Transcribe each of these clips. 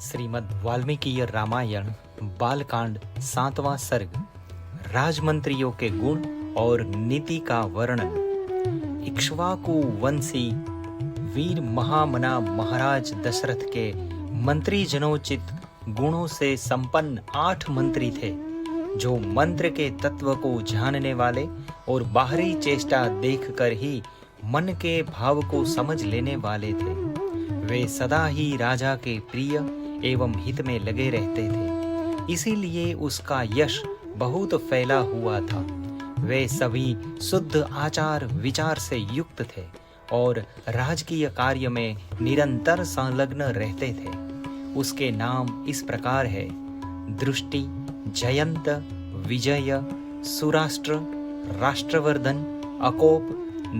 श्रीमद् वाल्मीकि रामायण बालकांड 7वां सर्ग। राजमंत्रियों के गुण और नीति का वर्णन। इक्ष्वाकु वंशी वीर महामना महाराज दशरथ के मंत्री जनोचित गुणों से संपन्न 8 मंत्री थे, जो मंत्र के तत्व को जानने वाले और बाहरी चेष्टा देखकर ही मन के भाव को समझ लेने वाले थे। वे सदा ही राजा के प्रिय एवं हित में लगे रहते थे, इसीलिए उसका यश बहुत फैला हुआ था। वे सभी शुद्ध आचार विचार से युक्त थे और राजकीय कार्य में निरंतर संलग्न रहते थे। उसके नाम इस प्रकार है: दृष्टि, जयंत, विजय, सुराष्ट्र, राष्ट्रवर्धन, अकोप,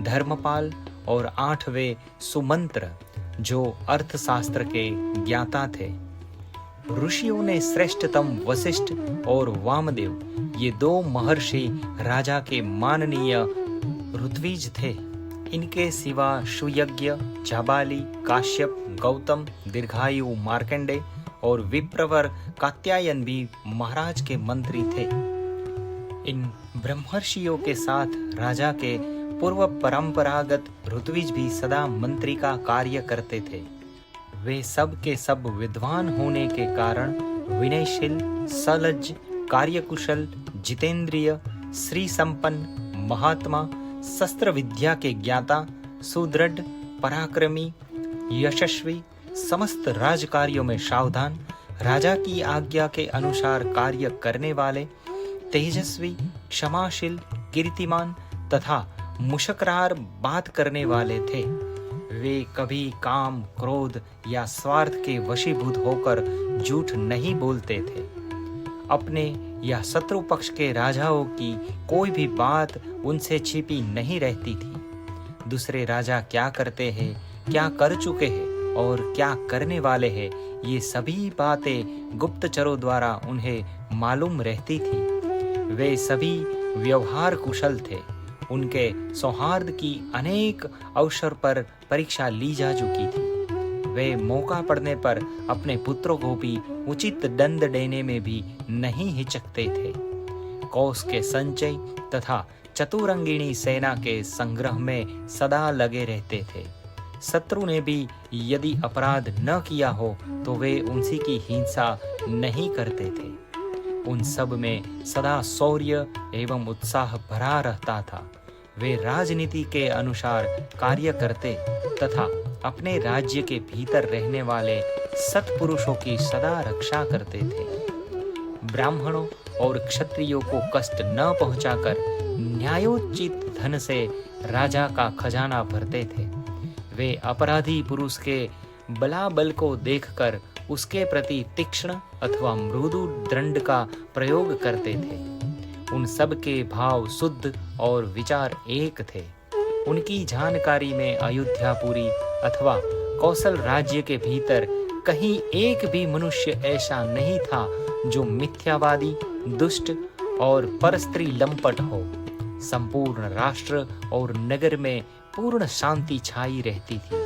धर्मपाल और 8वें सुमंत्र, जो अर्थशास्त्र के ज्ञाता थे। ऋषियों ने श्रेष्ठतम वशिष्ठ और वामदेव, ये 2 महर्षि राजा के माननीय ऋत्विज थे। इनके सिवा सुयज्ञ, जाबाली, काश्यप, गौतम, दीर्घायु मार्कंडे और विप्रवर कात्यायन भी महाराज के मंत्री थे। इन ब्रह्मर्षियों के साथ राजा के पूर्व परंपरागत ऋत्विज भी सदा मंत्री का कार्य करते थे। वे सब के सब विद्वान होने के कारण विनयशील, सलज्ज, कार्यकुशल, जितेंद्रिय, श्री संपन्न, महात्मा, शस्त्र विद्या के ज्ञाता, सुदृढ़, पराक्रमी, यशस्वी, समस्त राज कार्यों में सावधान, राजा की आज्ञा के अनुसार कार्य करने वाले, तेजस्वी, क्षमाशील, कीर्तिमान तथा मुशकरार बात करने वाले थे। वे कभी काम, क्रोध या स्वार्थ के वशीभूत होकर झूठ नहीं बोलते थे। अपने या शत्रु पक्ष के राजाओं की कोई भी बात उनसे छिपी नहीं रहती थी। दूसरे राजा क्या करते हैं, क्या कर चुके हैं और क्या करने वाले हैं, ये सभी बातें गुप्तचरों द्वारा उन्हें मालूम रहती थी। वे सभी व्यवहार कुशल थे। उनके सौहार्द की अनेक अवसर पर परीक्षा ली जा चुकी थी। वे मौका पड़ने पर अपने पुत्रों को भी उचित दंड देने में भी नहीं हिचकते थे। कौश के संचय तथा चतुरंगिणी सेना के संग्रह में सदा लगे रहते थे। शत्रु ने भी यदि अपराध न किया हो तो वे उनसी की हिंसा नहीं करते थे। उन सब में सदा शौर्य एवं उत्साह भरा रहता था। वे राजनीति के अनुसार कार्य करते तथा अपने राज्य के भीतर रहने वाले सत्पुरुषों की सदा रक्षा करते थे। ब्राह्मणों और क्षत्रियों को कष्ट न पहुंचाकर न्यायोचित धन से राजा का खजाना भरते थे। वे अपराधी पुरुष के बलाबल को देखकर उसके प्रति तीक्ष्ण अथवा मृदु दंड का प्रयोग करते थे। उन सब के भाव शुद्ध और विचार एक थे। उनकी जानकारी में अयोध्यापुरी अथवा कौशल राज्य के भीतर कहीं एक भी मनुष्य ऐसा नहीं था जो मिथ्यावादी, दुष्ट और परस्त्री लंपट हो। संपूर्ण राष्ट्र और नगर में पूर्ण शांति छाई रहती थी।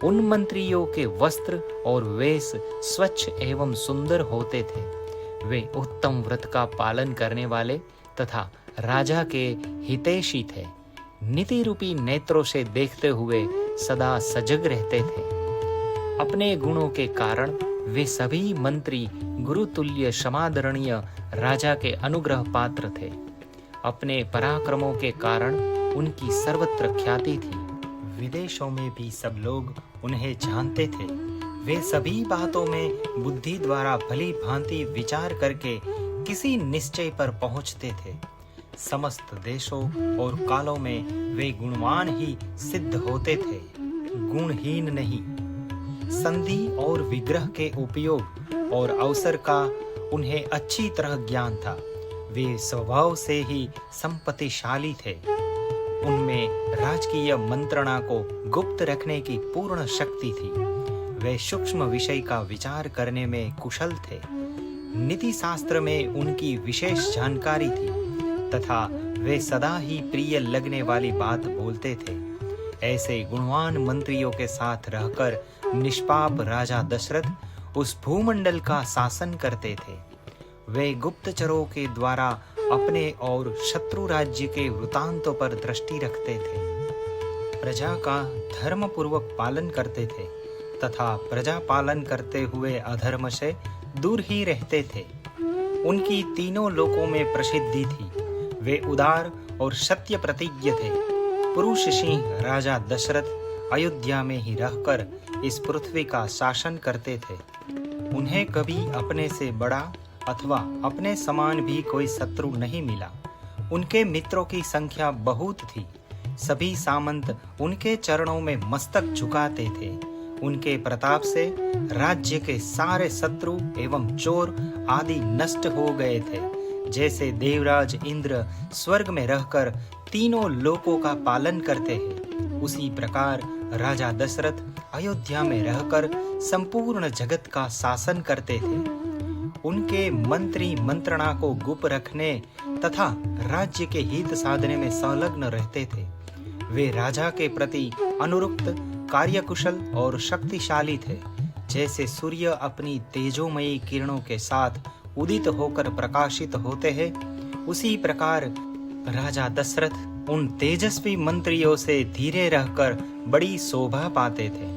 उन मंत्रियों के वस्त्र और वेश स्वच्छ एवं सुंदर होते थे। वे उत्तम व्रत का पालन करने वाले तथा राजा के हितैषी थे। नीति रूपी नेत्रों से देखते हुए सदा सजग रहते थे। अपने गुणों के कारण वे सभी मंत्री गुरुतुल्य समादरणीय राजा के अनुग्रह पात्र थे। अपने पराक्रमों के कारण उनकी सर्वत्र ख्याति थी। विदेशों में भी सब लोग उन्हें जानते थे। वे सभी बातों में बुद्धि द्वारा भली भांति विचार करके किसी निश्चय पर पहुंचते थे। समस्त देशों और कालों में वे गुणवान ही सिद्ध होते थे, गुणहीन नहीं। संधि और विग्रह के उपयोग और अवसर का उन्हें अच्छी तरह ज्ञान था। वे स्वभाव से ही संपत्तिशाली थे। उनमें राजकीय मंत्रणा को गुप्त रखने की पूर्ण शक्ति थी। वे सूक्ष्म विषय का विचार करने में कुशल थे। नीति शास्त्र में उनकी विशेष जानकारी थी तथा वे सदा ही प्रिय लगने वाली बात बोलते थे। ऐसे गुणवान मंत्रियों के साथ रहकर निष्पाप राजा दशरथ उस भूमंडल का शासन करते थे। वे गुप्तचरों के द्वारा अपने और शत्रु राज्य के वृतांतों पर दृष्टि रखते थे, प्रजा का धर्म पूर्वक पालन करते थे तथा प्रजा पालन करते हुए अधर्म से दूर ही रहते थे। उनकी तीनों लोकों में प्रसिद्धि थी। वे उदार और सत्य प्रतिज्ञ थे। पुरुष सिंह राजा दशरथ अयोध्या में ही रहकर इस पृथ्वी का शासन करते थे। उन्हें कभी अपने से बड़ा अथवा अपने समान भी कोई शत्रु नहीं मिला। उनके मित्रों की संख्या बहुत थी। सभी सामंत उनके चरणों में मस्तक झुकाते थे। उनके प्रताप से राज्य के सारे शत्रु एवं चोर आदि नष्ट हो गए थे। जैसे देवराज इंद्र स्वर्ग में रहकर तीनों लोकों का पालन करते हैं, उसी प्रकार राजा दशरथ अयोध्या में रहकर संपूर्ण जगत का शासन करते थे। उनके मंत्री मंत्रणा को गुप्त रखने तथा राज्य के हित साधने में संलग्न रहते थे। वे राजा के प्रति अनुरुक्त, कार्यकुशल और शक्तिशाली थे। जैसे सूर्य अपनी तेजोमयी किरणों के साथ उदित होकर प्रकाशित होते हैं, उसी प्रकार राजा दशरथ उन तेजस्वी मंत्रियों से धीरे रहकर बड़ी शोभा पाते थे।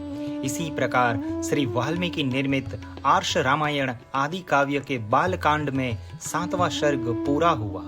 इसी प्रकार श्री वाल्मीकि निर्मित आर्ष रामायण आदि काव्य के बालकांड में 7वां सर्ग पूरा हुआ।